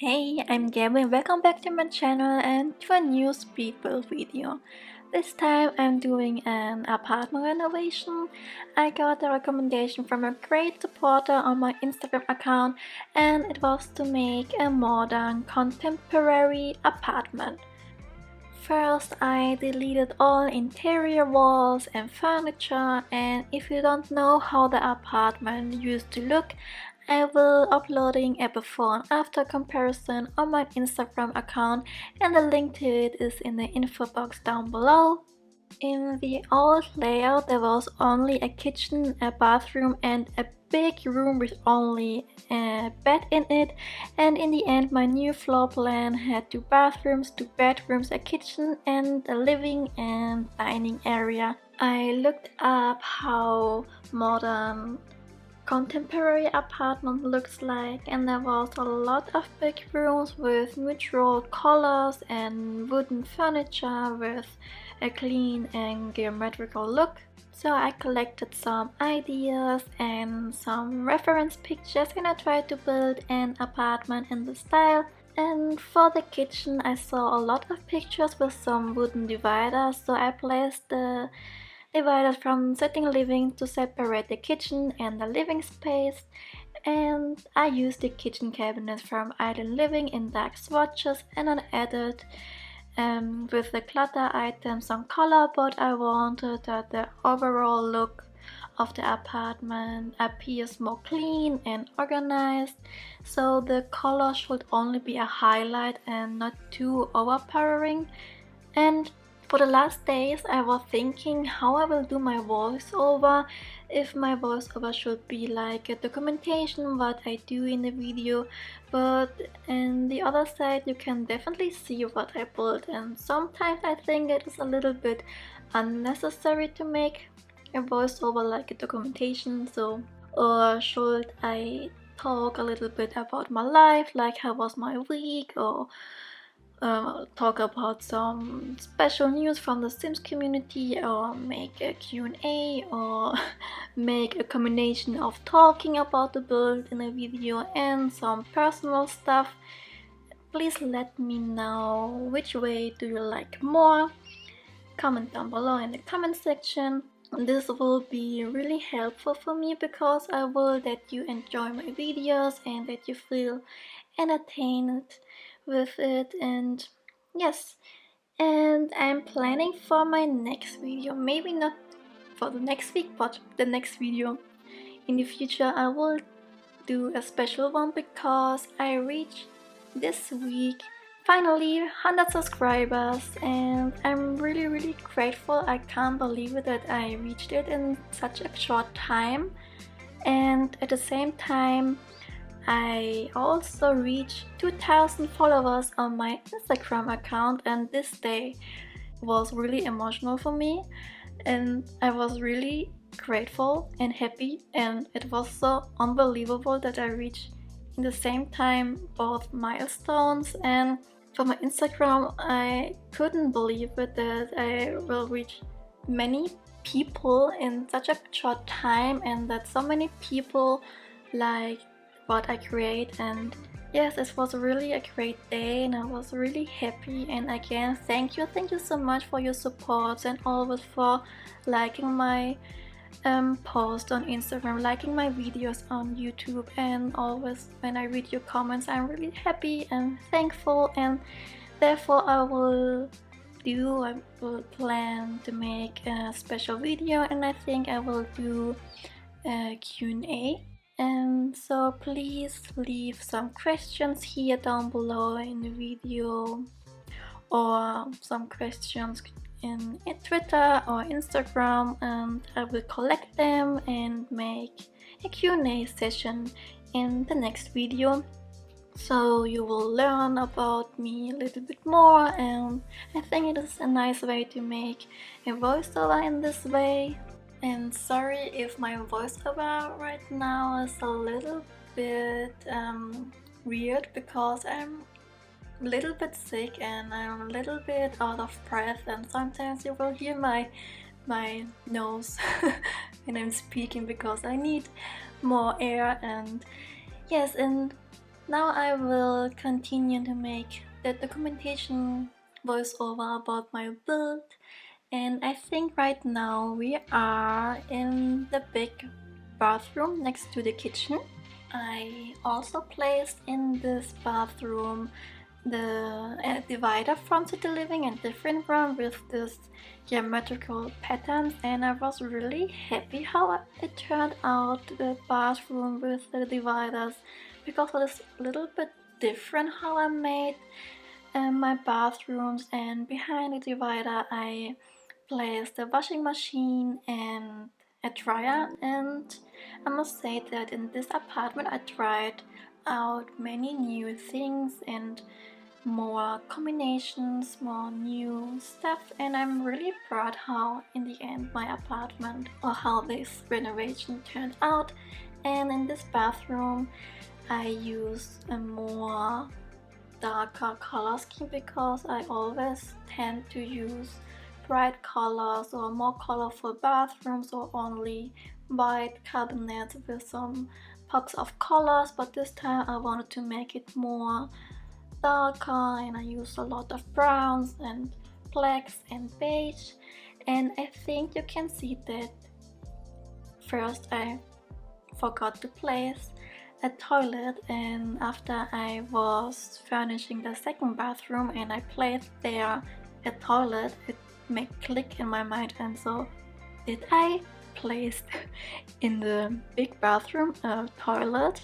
Hey, I'm Gabby and welcome back to my channel and to a new speed build video. This time I'm doing an apartment renovation. I got a recommendation from a great supporter on my Instagram account and it was to make a modern contemporary apartment. First, I deleted all interior walls and furniture, and if you don't know how the apartment used to look, I will uploading a before and after comparison on my Instagram account, and the link to it is in the info box down below. In the old layout there was only a kitchen, a bathroom and a big room with only a bed in it, and in the end my new floor plan had 2 bathrooms, 2 bedrooms, a kitchen and a living and dining area. I looked up how modern contemporary apartment looks like, and there was a lot of big rooms with neutral colors and wooden furniture with a clean and geometrical look. So I collected some ideas and some reference pictures and I tried to build an apartment in the style. And for the kitchen I saw a lot of pictures with some wooden dividers, so I placed the divided from sitting living to separate the kitchen and the living space, and I used the kitchen cabinet from Island Living in dark swatches, and I added with the clutter items some color, but I wanted that the overall look of the apartment appears more clean and organized, so the color should only be a highlight and not too overpowering. And for the last days I was thinking how I will do my voiceover, if my voiceover should be like a documentation what I do in the video, but on the other side you can definitely see what I built, and sometimes I think it is a little bit unnecessary to make a voiceover like a documentation. So, or should I talk a little bit about my life, like how was my week, or talk about some special news from the Sims community, or make a Q&A, or make a combination of talking about the build in a video and some personal stuff. Please let me know which way do you like more. Comment down below in the comment section. This will be really helpful for me because I will that you enjoy my videos and that you feel entertained with it. And yes, and I'm planning for my next video, maybe not for the next week but the next video in the future. I will do a special one because I reached this week finally 100 subscribers and I'm really grateful. I can't believe it that I reached it in such a short time, and at the same time I also reached 2000 followers on my Instagram account, and this day was really emotional for me and I was really grateful and happy, and it was so unbelievable that I reached in the same time both milestones. And for my Instagram I couldn't believe it that I will reach many people in such a short time and that so many people like what I create. And yes, it was really a great day and I was really happy, and again thank you so much for your support and always for liking my post on Instagram, liking my videos on YouTube, and always when I read your comments I'm really happy and thankful, and therefore I will plan to make a special video, and I think I will do a Q&A. And so please leave some questions here down below in the video, or some questions in Twitter or Instagram, and I will collect them and make a Q&A session in the next video. So you will learn about me a little bit more, and I think it is a nice way to make a voiceover in this way. And sorry if my voiceover right now is a little bit weird because I'm a little bit sick and I'm a little bit out of breath, and sometimes you will hear my nose when I'm speaking because I need more air. And yes, in now I will continue to make the documentation voiceover about my build. And I think right now we are in the big bathroom next to the kitchen. I also placed in this bathroom the divider from city living and different room with this geometrical patterns, and I was really happy how it turned out, the bathroom with the dividers, because it is a little bit different how I made my bathrooms. And behind the divider I placed a washing machine and a dryer, and I must say that in this apartment I tried out many new things and more combinations, more new stuff, and I'm really proud how in the end my apartment, or how this renovation turned out. And in this bathroom I used a more darker color scheme because I always tend to use bright colors or more colorful bathrooms, or only white cabinets with some pops of colors, but this time I wanted to make it more darker, and I used a lot of browns and blacks and beige. And I think you can see that first I forgot to place a toilet, and after I was furnishing the second bathroom and I placed there a toilet, it made click in my mind, and so did I place in the big bathroom a toilet?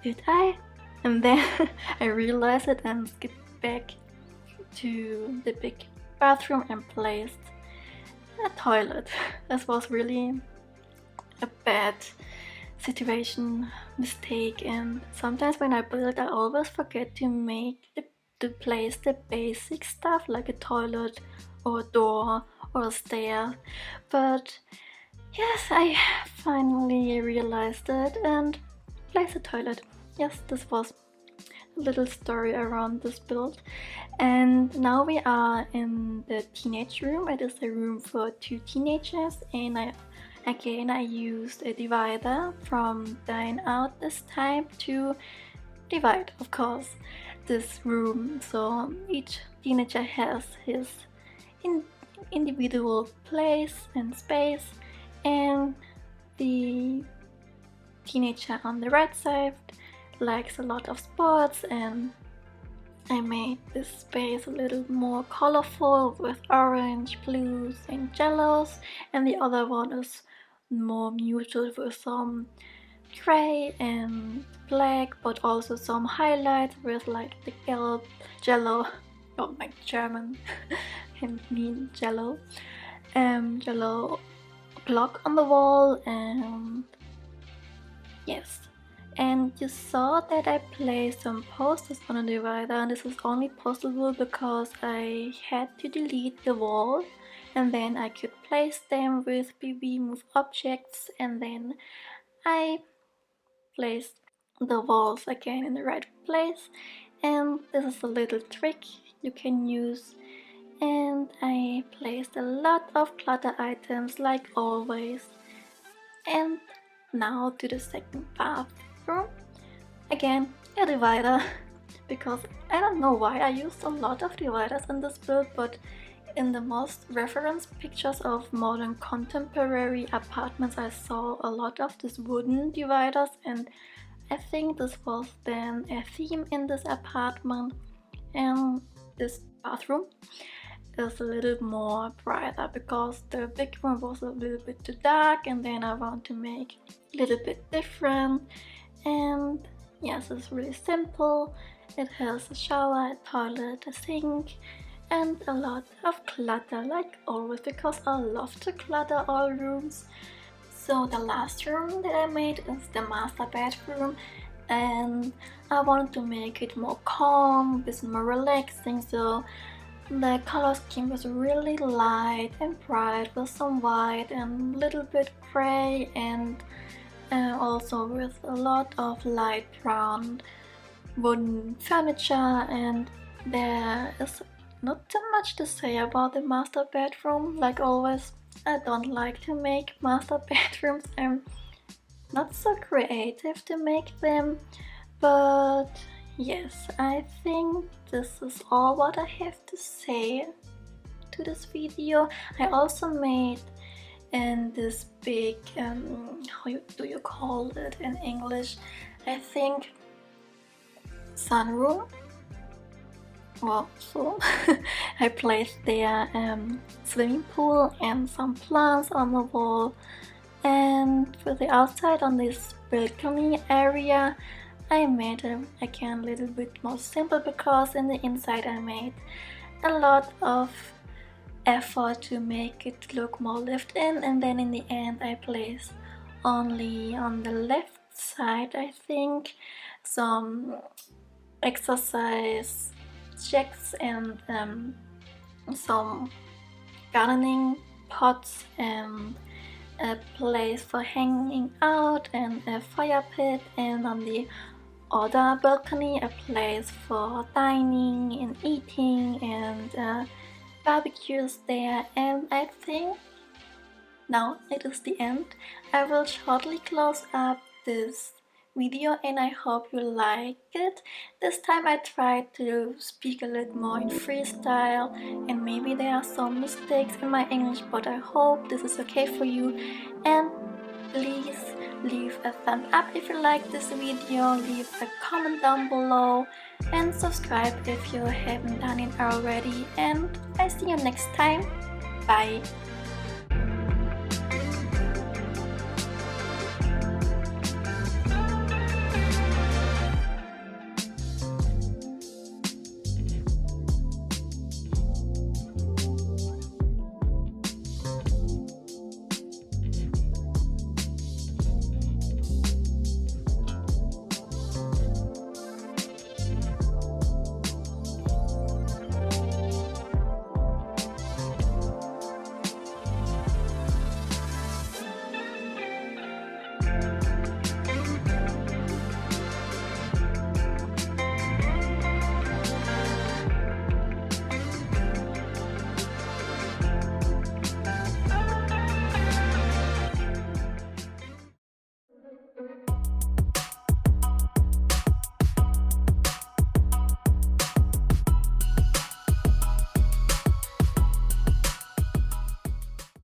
Did I? And then I realized it and skipped back to the big bathroom and placed a toilet. This was really a bad situation, mistake, and sometimes when I build I always forget to place the basic stuff like a toilet or a door or a stair. But yes, I finally realized it and placed a toilet. Yes, this was a little story around this build. And now we are in the teenage room. It is a room for 2 teenagers, and I used a divider from Dine Out this time to divide, of course, this room, so each teenager has his individual place and space. And the teenager on the right side likes a lot of sports, and I made this space a little more colorful with orange, blues and yellows, and the other one is more muted with some gray and black, but also some highlights with like the jello, oh my German can mean jello, jello block on the wall. And yes, and you saw that I placed some posters on the divider, and this is only possible because I had to delete the wall, and then I could place them with BB move objects, and then I placed the walls again in the right place. And this is a little trick you can use. And I placed a lot of clutter items like always. And now to the second bathroom. Again, a divider, because I don't know why I used a lot of dividers in this build, but in the most reference pictures of modern contemporary apartments I saw a lot of these wooden dividers, and I think this was then a theme in this apartment. And this bathroom is a little more brighter because the big one was a little bit too dark, and then I want to make a little bit different. And yes, it's really simple. It has a shower, a toilet, a sink, and a lot of clutter like always, because I love to clutter all rooms. So the last room that I made is the master bedroom, and I wanted to make it more calm, a bit more relaxing, so the color scheme was really light and bright with some white and a little bit gray, and also with a lot of light brown wooden furniture. And there is not too much to say about the master bedroom. Like always, I don't like to make master bedrooms. I'm not so creative to make them, But yes, I think this is all what I have to say to this video. I also made in this big do you call it in English? I think sunroom. Well, so I placed there swimming pool and some plants on the wall, and for the outside on this balcony area I made it again a little bit more simple, because in the inside I made a lot of effort to make it look more lived in, and then in the end I placed only on the left side, I think, some exercise checks and some gardening pots and a place for hanging out and a fire pit, and on the other balcony a place for dining and eating and barbecues there. And I think now it is the end. I will shortly close up this video and I hope you like it. This time I tried to speak a little more in freestyle and maybe there are some mistakes in my English, but I hope this is okay for you. And please leave a thumb up if you like this video, leave a comment down below and subscribe if you haven't done it already, and I see you next time. Bye!